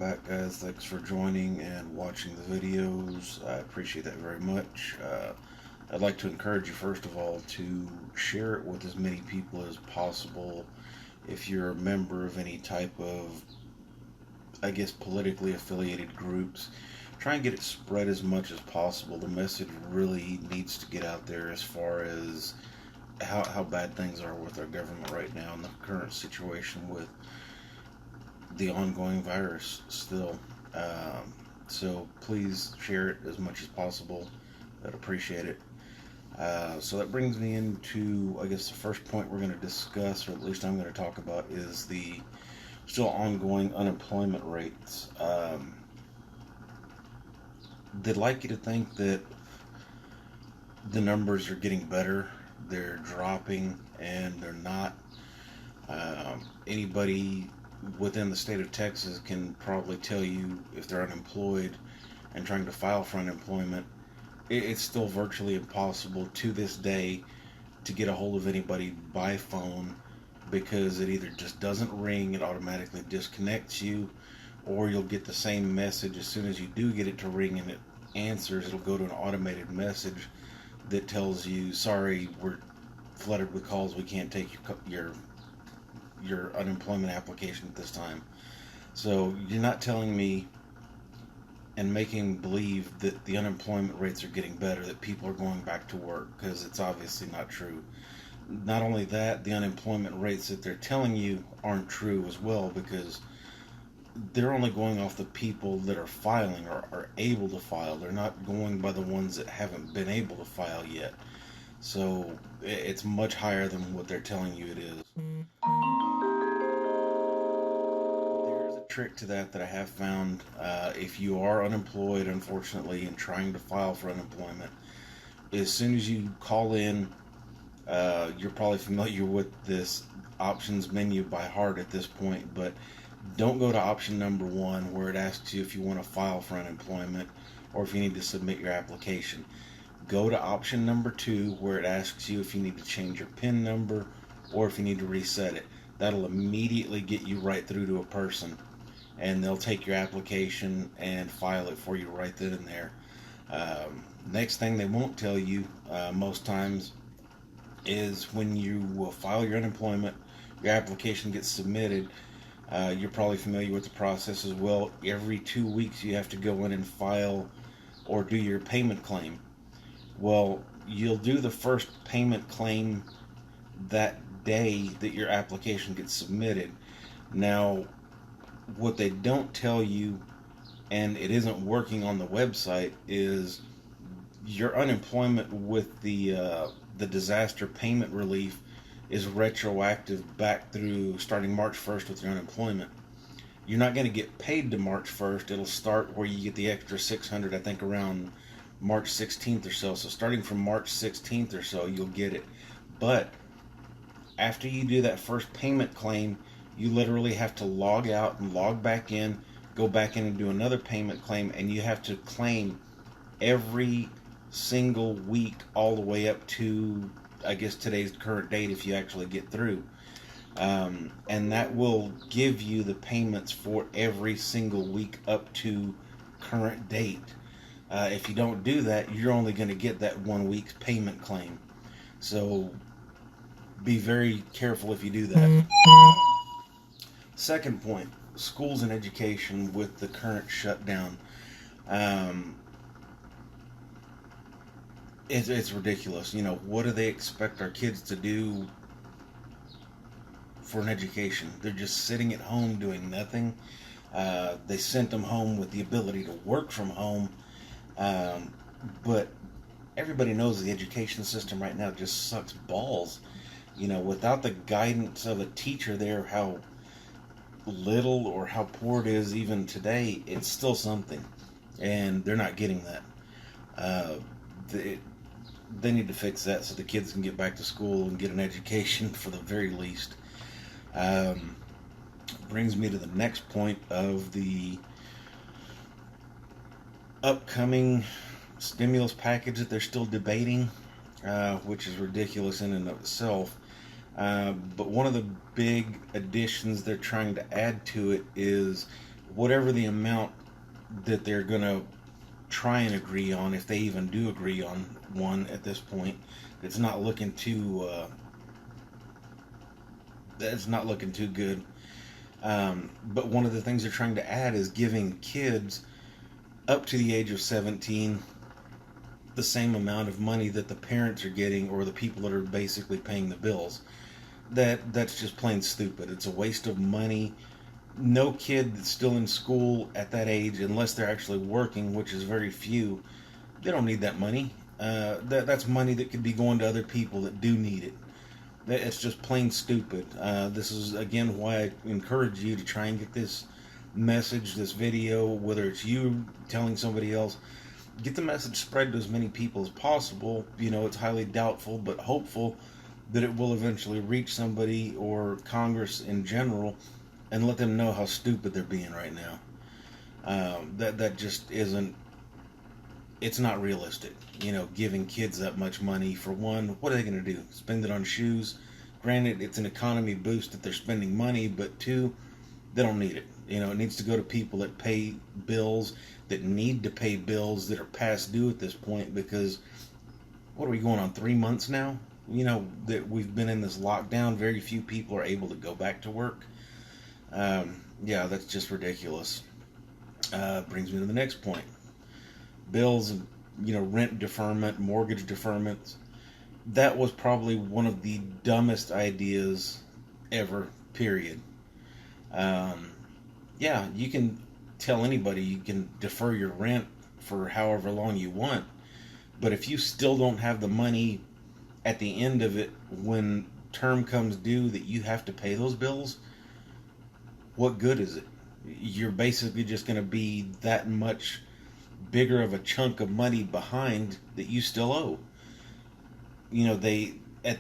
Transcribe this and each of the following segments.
back, guys. Thanks for joining and watching the videos. I appreciate that very much. I'd like to encourage you, first of all, to share it with as many people as possible. If you're a member of any type of, I guess, politically affiliated groups, try and get it spread as much as possible. The message really needs to get out there as far as how bad things are with our government right now and the current situation with the ongoing virus still. So please share it as much as possible. I'd appreciate it. So that brings me into, I guess, the first point we're going to discuss, or at least I'm going to talk about, is the still ongoing unemployment rates. They'd like you to think that the numbers are getting better. They're dropping, and they're not. Anybody within the state of Texas can probably tell you if they're unemployed and trying to file for unemployment, it's still virtually impossible to this day to get a hold of anybody by phone, because it either just doesn't ring, it automatically disconnects you, or you'll get the same message as soon as you do get it to ring and it answers. It'll go to an automated message that tells you, sorry, we're flooded with calls, we can't take your unemployment application at this time. So you're not telling me and making believe that the unemployment rates are getting better, that people are going back to work, because it's obviously not true. Not only that, the unemployment rates that they're telling you aren't true as well, because they're only going off the people that are filing or are able to file. They're not going by the ones that haven't been able to file yet. So it's much higher than what they're telling you it is. There's a trick to that I have found. If you are unemployed, unfortunately, and trying to file for unemployment, as soon as you call in, you're probably familiar with this options menu by heart at this point, but don't go to option number 1 where it asks you if you want to file for unemployment or if you need to submit your application. Go to option number 2 where it asks you if you need to change your PIN number or if you need to reset it. That'll immediately get you right through to a person, and they'll take your application and file it for you right then and there. Next thing they won't tell you most times is when you will file your unemployment, your application gets submitted. You're probably familiar with the process as well. Every 2 weeks you have to go in and file or do your payment claim. Well, you'll do the first payment claim that day that your application gets submitted. Now, what they don't tell you, and it isn't working on the website, is your unemployment with the disaster payment relief is retroactive back through starting March 1st with your unemployment. You're not going to get paid to March 1st. It'll start where you get the extra $600, I think, around March 16th or so. So starting from March 16th or so, you'll get it. But after you do that first payment claim, you literally have to log out and log back in, go back in and do another payment claim, and you have to claim every single week all the way up to, I guess, today's current date if you actually get through. And that will give you the payments for every single week up to current date. If you don't do that, you're only going to get that 1 week's payment claim. So be very careful if you do that. Second point, schools and education with the current shutdown. It's ridiculous. You know, what do they expect our kids to do for an education? They're just sitting at home doing nothing. They sent them home with the ability to work from home. But everybody knows the education system right now just sucks balls. You know, without the guidance of a teacher there, how little or how poor it is even today, it's still something. And they're not getting that. They need to fix that so the kids can get back to school and get an education for the very least. Brings me to the next point of the upcoming stimulus package that they're still debating, which is ridiculous in and of itself. But one of the big additions they're trying to add to it is whatever the amount that they're going to try and agree on, if they even do agree on one at this point. It's not looking too it's not looking too good. But one of the things they're trying to add is giving kids up to the age of 17 the same amount of money that the parents are getting, or the people that are basically paying the bills. That's just plain stupid. It's a waste of money. No kid that's still in school at that age, unless they're actually working, which is very few, they don't need that money. That's money that could be going to other people that do need it. It's just plain stupid. This is, again, why I encourage you to try and get this message, this video, whether it's you telling somebody else, get the message spread to as many people as possible. It's highly doubtful, but hopeful that it will eventually reach somebody or Congress in general and let them know how stupid they're being right now. That just isn't, it's not realistic. Giving kids that much money, for one, what are they going to do? Spend it on shoes? Granted, it's an economy boost that they're spending money, but two, they don't need it. It needs to go to people that pay bills, that need to pay bills, that are past due at this point, because what are we going on, 3 months now? That we've been in this lockdown. Very few people are able to go back to work. Yeah, that's just ridiculous. Brings me to the next point. Bills, rent deferment, mortgage deferments. That was probably one of the dumbest ideas ever, period. Yeah, you can tell anybody you can defer your rent for however long you want, but if you still don't have the money at the end of it, when term comes due, that you have to pay those bills, what good is it? You're basically just going to be that much bigger of a chunk of money behind that you still owe. They, at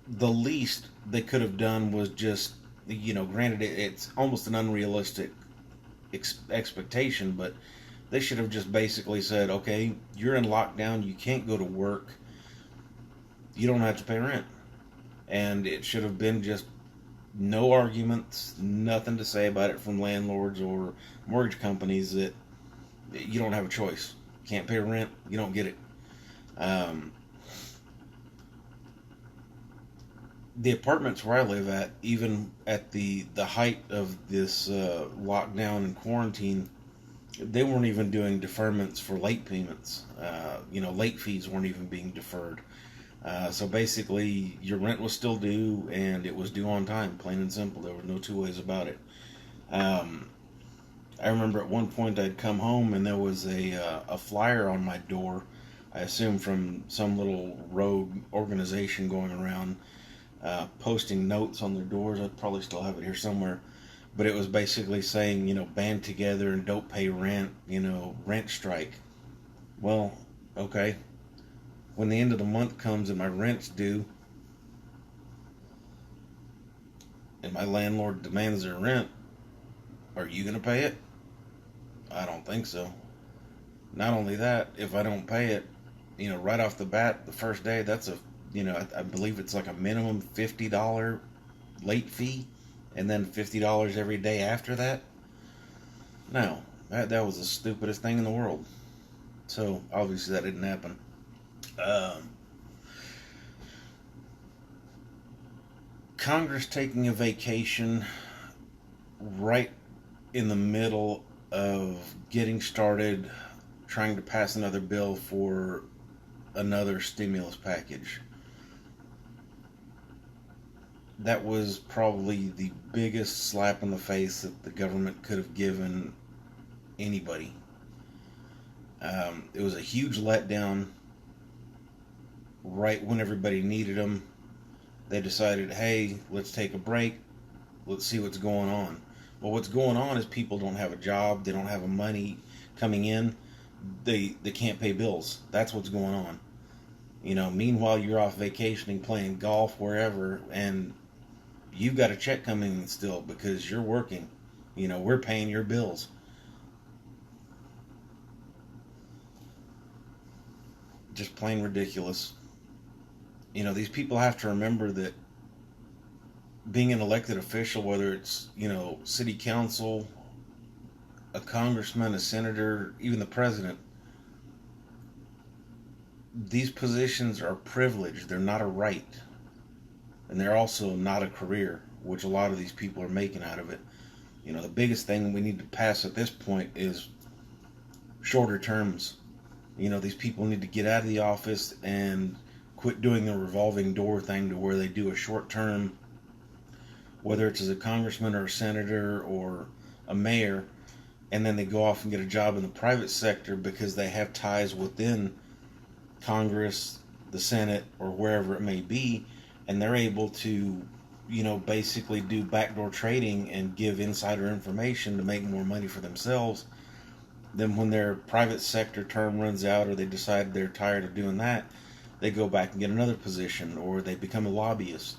the least they could have done was just, granted it's almost an unrealistic expectation, but they should have just basically said, okay, you're in lockdown, you can't go to work, you don't have to pay rent. And it should have been just no arguments, nothing to say about it from landlords or mortgage companies, that you don't have a choice. Can't pay rent, you don't get it. The apartments where I live at, even at the height of this lockdown and quarantine, they weren't even doing deferments for late payments. Late fees weren't even being deferred. So basically, your rent was still due, and it was due on time, plain and simple. There were no two ways about it. I remember at one point I'd come home and there was a flyer on my door, I assume from some little rogue organization going around, posting notes on their doors. I probably still have it here somewhere, but it was basically saying, band together and don't pay rent, rent strike. Well, okay. When the end of the month comes and my rent's due, and my landlord demands their rent, are you going to pay it? I don't think so. Not only that, if I don't pay it, right off the bat, the first day, that's I believe it's like a minimum $50 late fee, and then $50 every day after that. No, that was the stupidest thing in the world. So obviously that didn't happen. Congress taking a vacation right in the middle of getting started, trying to pass another bill for another stimulus package. That was probably the biggest slap in the face that the government could have given anybody. It was a huge letdown. Right when everybody needed them, they decided, hey, let's take a break. Let's see what's going on. Well, what's going on is people don't have a job. They don't have money coming in. They can't pay bills. That's what's going on. Meanwhile, you're off vacationing, playing golf, wherever, and you've got a check coming in still because you're working. We're paying your bills. Just plain ridiculous. These people have to remember that being an elected official, whether it's, city council, a congressman, a senator, even the president, these positions are privilege. They're not a right. And they're also not a career, which a lot of these people are making out of it. You know, the biggest thing we need to pass at this point is shorter terms. You know, these people need to get out of the office and quit doing the revolving door thing to where they do a short term, whether it's as a congressman or a senator or a mayor, and then they go off and get a job in the private sector because they have ties within Congress, the Senate, or wherever it may be, and they're able to, you know, basically do backdoor trading and give insider information to make more money for themselves. Then when their private sector term runs out or they decide they're tired of doing that, they go back and get another position, or they become a lobbyist.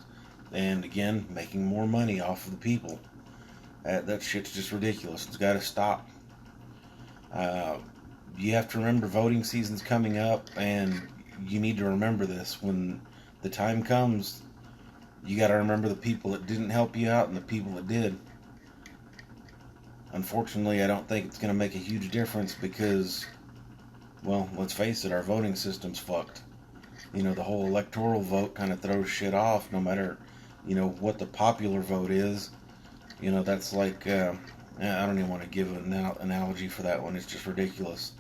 And again, making more money off of the people. That shit's just ridiculous. It's got to stop. You have to remember voting season's coming up, and you need to remember this. When the time comes, you got to remember the people that didn't help you out and the people that did. Unfortunately, I don't think it's going to make a huge difference because, well, let's face it, our voting system's fucked. You know, the whole electoral vote kind of throws shit off no matter, you know, what the popular vote is. You know, that's like, I don't even want to give an analogy for that one. It's just ridiculous.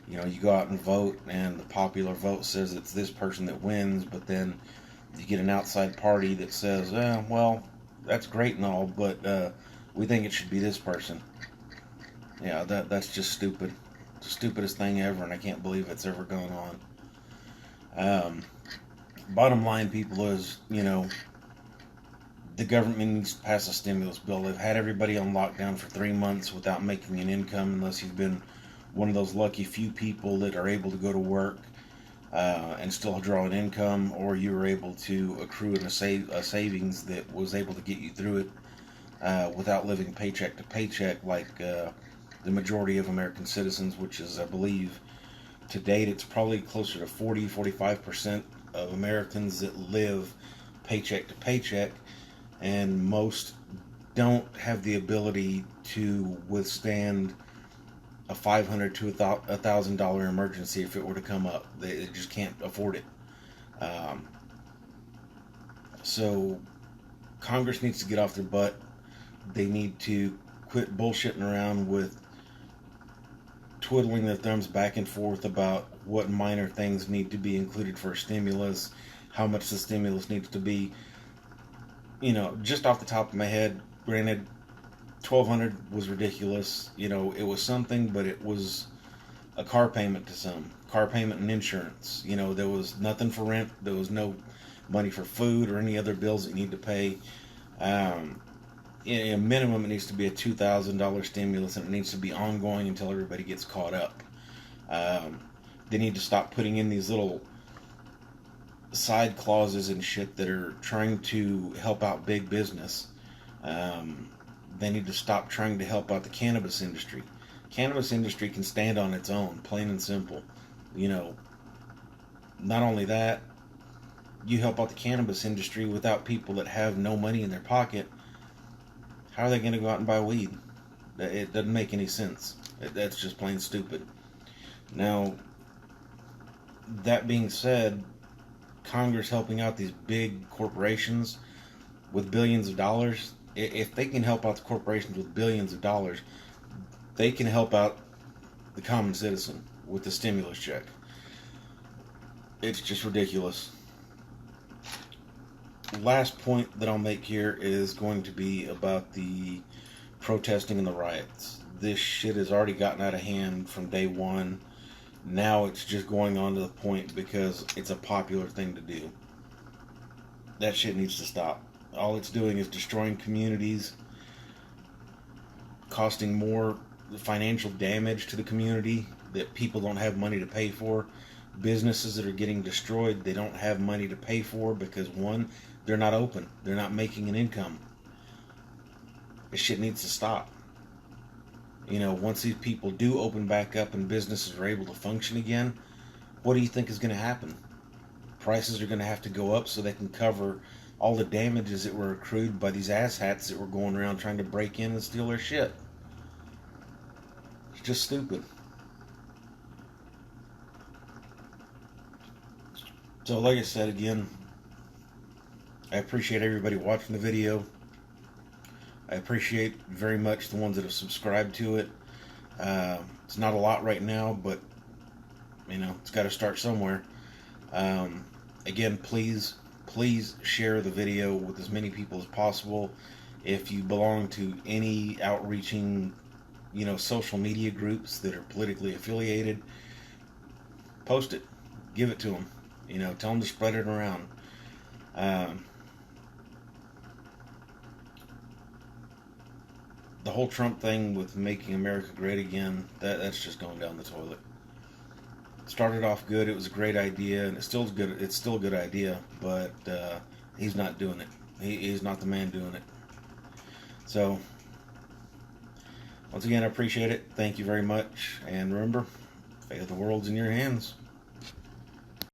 You know, you go out and vote, and the popular vote says it's this person that wins, but then you get an outside party that says, well, that's great and all, but we think it should be this person. Yeah, that's just stupid. It's the stupidest thing ever, and I can't believe it's ever going on. Bottom line, people, is, you know, the government needs to pass a stimulus bill. They've had everybody on lockdown for 3 months without making an income, unless you've been one of those lucky few people that are able to go to work and still draw an income, or you were able to accrue a savings that was able to get you through it without living paycheck to paycheck like the majority of American citizens, which is, I believe, to date, it's probably closer to 45% of Americans that live paycheck to paycheck, and most don't have the ability to withstand a $500 to $1,000 emergency if it were to come up. They just can't afford it. So Congress needs to get off their butt. They need to quit bullshitting around with twiddling their thumbs back and forth about what minor things need to be included for a stimulus, how much the stimulus needs to be. You know, just off the top of my head, granted, $1,200 was ridiculous. You know, it was something, but it was a car payment to some. Car payment and insurance. You know, there was nothing for rent. There was no money for food or any other bills that you need to pay. In a minimum, it needs to be a $2,000 stimulus, and it needs to be ongoing until everybody gets caught up. They need to stop putting in these little side clauses and shit that are trying to help out big business. They need to stop trying to help out the cannabis industry. Cannabis industry can stand on its own, plain and simple. You know, not only that, you help out the cannabis industry without people that have no money in their pocket. How are they going to go out and buy weed? It doesn't make any sense. That's just plain stupid. Now, that being said, Congress helping out these big corporations with billions of dollars, if they can help out the corporations with billions of dollars, they can help out the common citizen with the stimulus check. It's just ridiculous. Last point that I'll make here is going to be about the protesting and the riots. This shit has already gotten out of hand from day one. Now it's just going on to the point because it's a popular thing to do. That shit needs to stop. All it's doing is destroying communities, costing more financial damage to the community that people don't have money to pay for. Businesses that are getting destroyed, they don't have money to pay for because, one, they're not open. They're not making an income. This shit needs to stop. You know, once these people do open back up and businesses are able to function again, what do you think is going to happen? Prices are going to have to go up so they can cover all the damages that were accrued by these asshats that were going around trying to break in and steal their shit. just stupid. So like I said again, I appreciate everybody watching the video. I appreciate very much the ones that have subscribed to it. It's not a lot right now, but it's got to start somewhere. Again, please share the video with as many people as possible. If you belong to any outreaching, social media groups that are politically affiliated, post it, give it to them. Tell them to spread it around. The whole Trump thing with making America great again, that's just going down the toilet. Started off good. It was a great idea, and it's still good. It's still a good idea, but he's not doing it. He's not the man doing it. So, once again, I appreciate it. Thank you very much, and remember, fate of the world's in your hands.